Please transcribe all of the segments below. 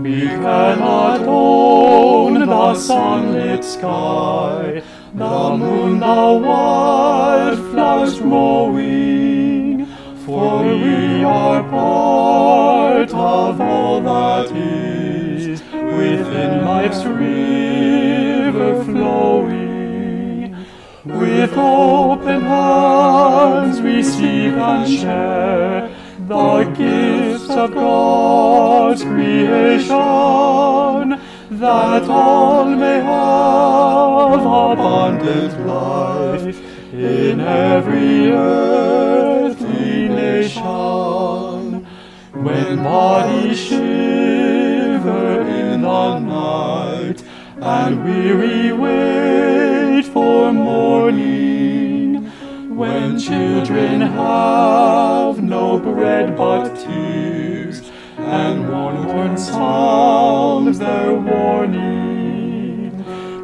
We cannot own the sunlit sky, the moon, the wildflowers growing, for we are part of all that is within life's river flowing. With open hands we seek and share the gifts of God's creation, that all may have abundant life in every earthly nation. When bodies shiver in the night, and weary wait for morning, when children have no bread but tears, and one sounds their warning,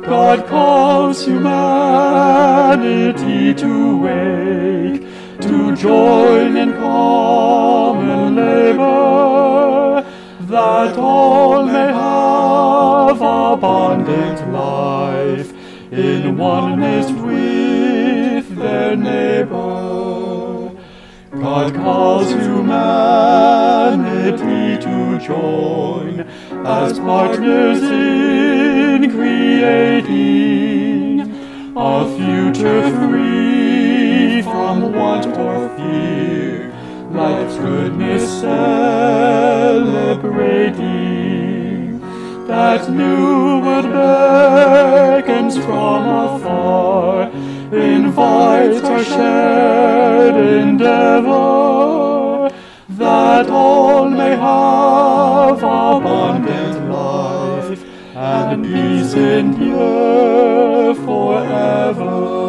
God calls humanity to wake, to join in common labor, that all may have abundant life in oneness with their neighbor. God calls humanity to join as partners in creating a future free from want or fear, life's goodness celebrating, that new world beckons from afar, invites our shared endeavor, that all may have abundant life and peace endure forever.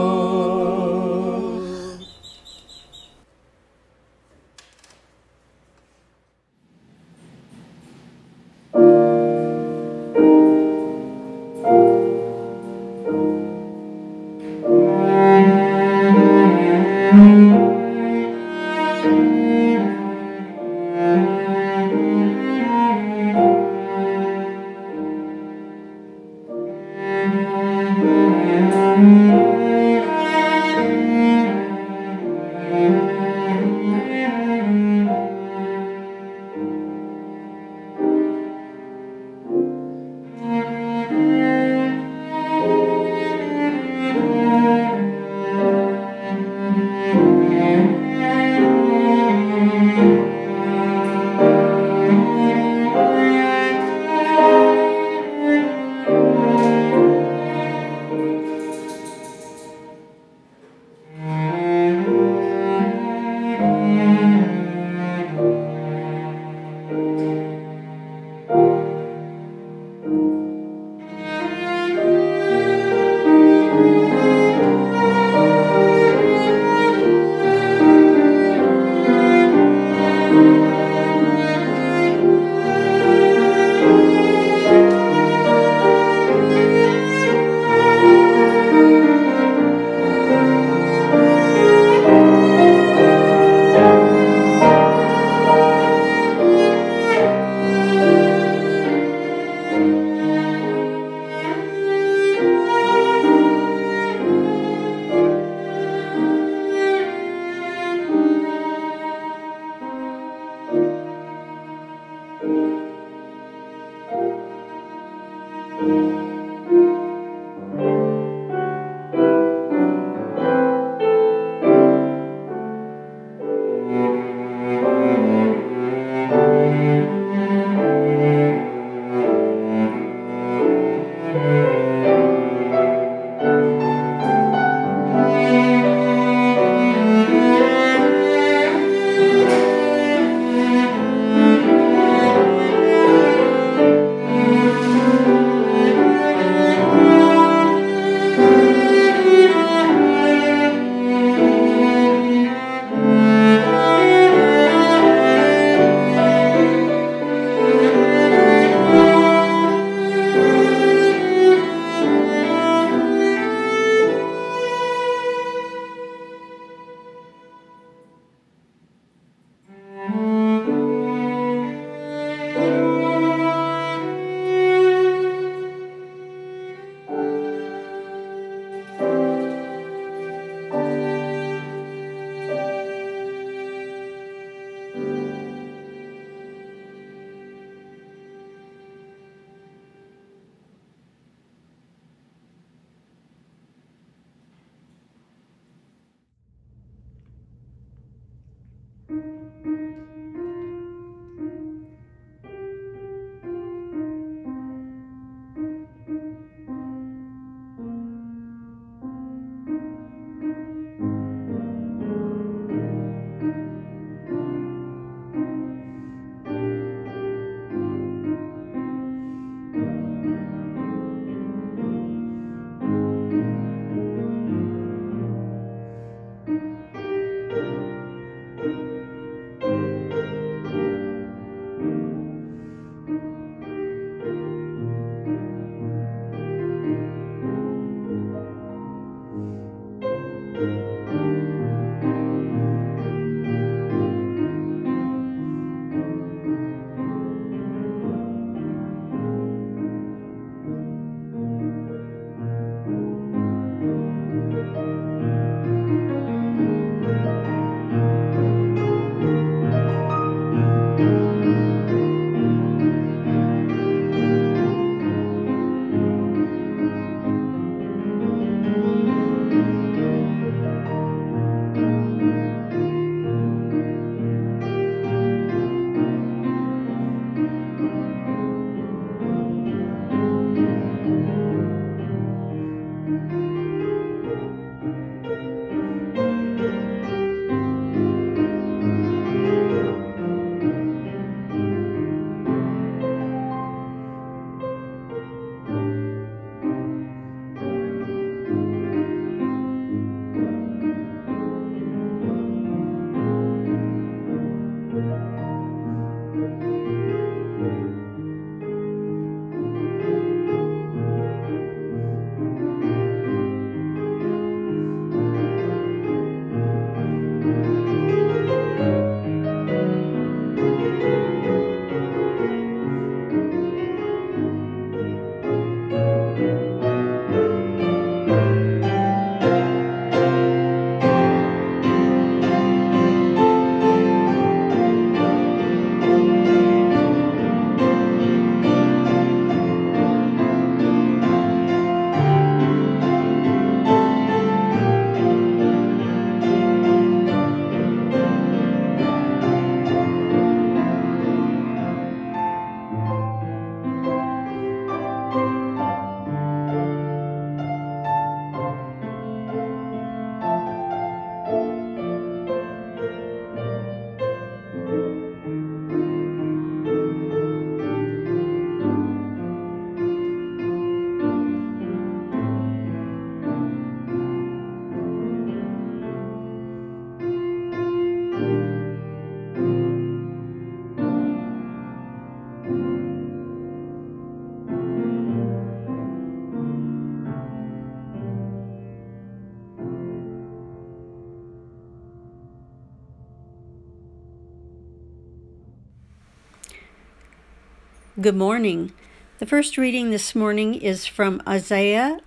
Good morning. The first reading this morning is from Isaiah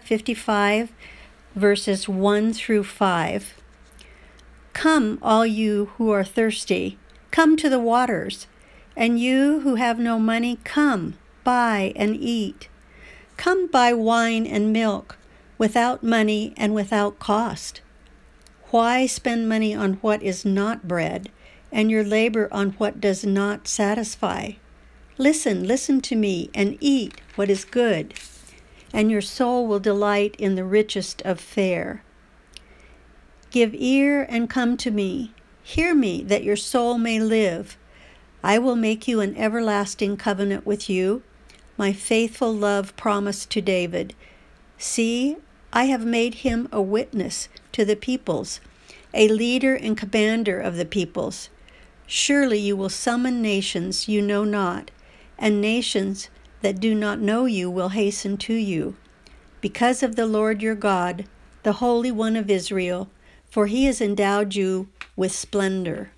55, verses 1 through 5. Come, all you who are thirsty, come to the waters, and you who have no money, come, buy and eat. Come buy wine and milk, without money and without cost. Why spend money on what is not bread, and your labor on what does not satisfy? Listen to me, and eat what is good, and your soul will delight in the richest of fare. Give ear and come to me. Hear me, that your soul may live. I will make you an everlasting covenant with you, my faithful love promised to David. See, I have made him a witness to the peoples, a leader and commander of the peoples. Surely you will summon nations you know not, and nations that do not know you will hasten to you. Because of the Lord your God, the Holy One of Israel, for he has endowed you with splendor.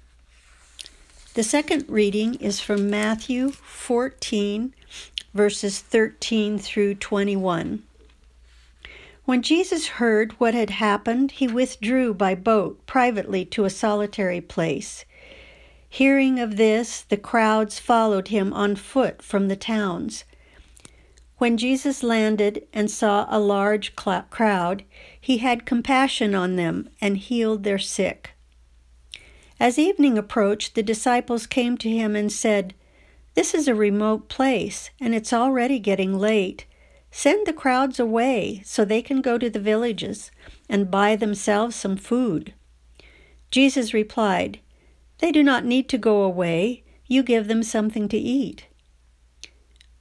The second reading is from Matthew 14, verses 13 through 21. When Jesus heard what had happened, he withdrew by boat privately to a solitary place. Hearing of this, the crowds followed him on foot from the towns. When Jesus landed and saw a large crowd, he had compassion on them and healed their sick. As evening approached, the disciples came to him and said, "This is a remote place, and it's already getting late. Send the crowds away so they can go to the villages and buy themselves some food." Jesus replied, "They do not need to go away. You give them something to eat."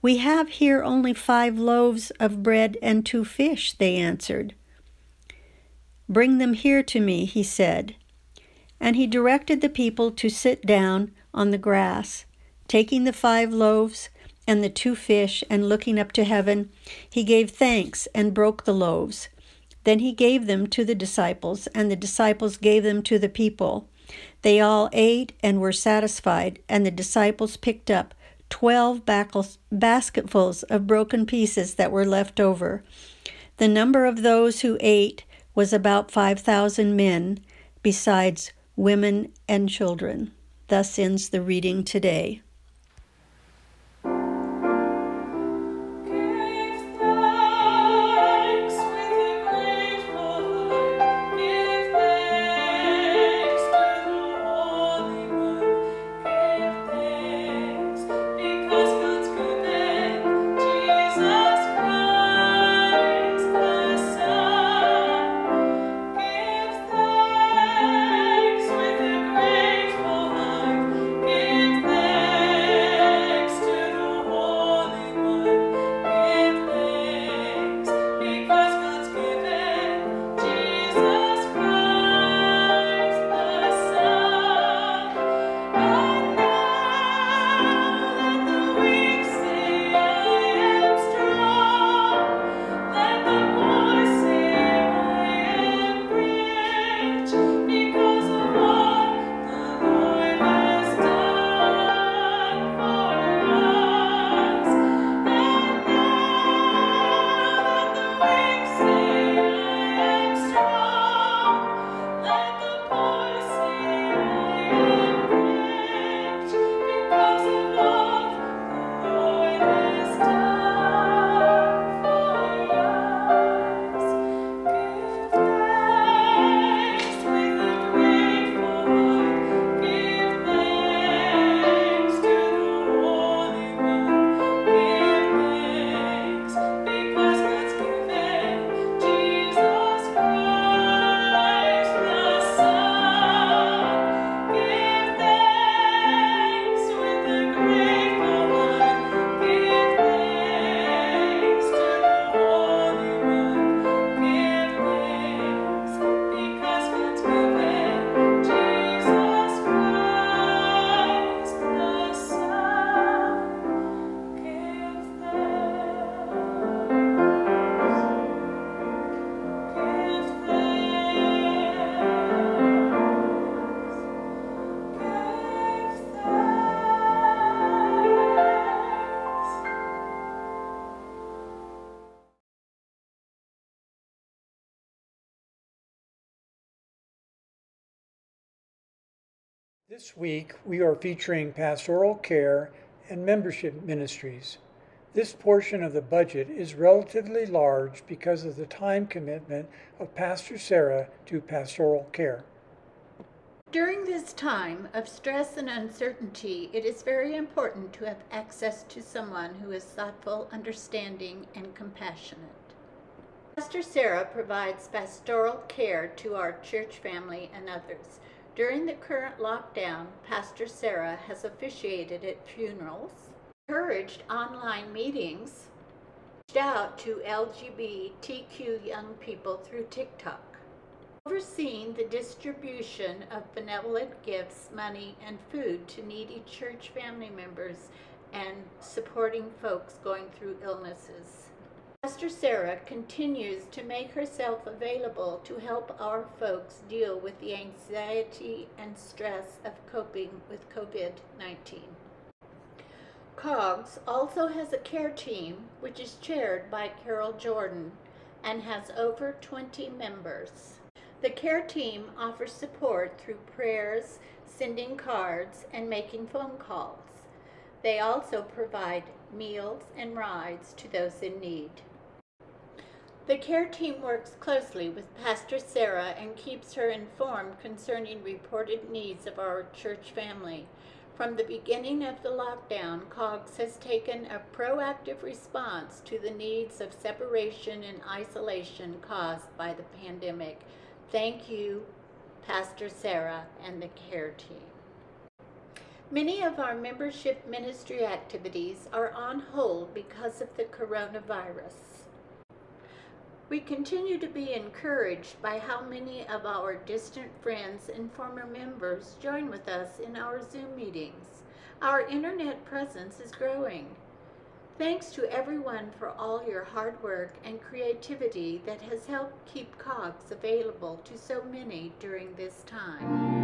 "We have here only 5 loaves of bread and 2 fish," they answered. "Bring them here to me," he said. And he directed the people to sit down on the grass. Taking the 5 loaves and the 2 fish and looking up to heaven, he gave thanks and broke the loaves. Then he gave them to the disciples, and the disciples gave them to the people. They all ate and were satisfied, and the disciples picked up 12 basketfuls of broken pieces that were left over. The number of those who ate was about 5,000 men, besides women and children. Thus ends the reading today. This week, we are featuring pastoral care and membership ministries. This portion of the budget is relatively large because of the time commitment of Pastor Sarah to pastoral care. During this time of stress and uncertainty, it is very important to have access to someone who is thoughtful, understanding, and compassionate. Pastor Sarah provides pastoral care to our church family and others. During the current lockdown, Pastor Sarah has officiated at funerals, encouraged online meetings, reached out to LGBTQ young people through TikTok, overseen the distribution of benevolent gifts, money, and food to needy church family members, and supporting folks going through illnesses. Pastor Sarah continues to make herself available to help our folks deal with the anxiety and stress of coping with COVID-19. COGS also has a care team, which is chaired by Carol Jordan and has over 20 members. The care team offers support through prayers, sending cards, and making phone calls. They also provide meals and rides to those in need. The care team works closely with Pastor Sarah and keeps her informed concerning reported needs of our church family. From the beginning of the lockdown, COGS has taken a proactive response to the needs of separation and isolation caused by the pandemic. Thank you, Pastor Sarah and the care team. Many of our membership ministry activities are on hold because of the coronavirus. We continue to be encouraged by how many of our distant friends and former members join with us in our Zoom meetings. Our internet presence is growing. Thanks to everyone for all your hard work and creativity that has helped keep COGS available to so many during this time.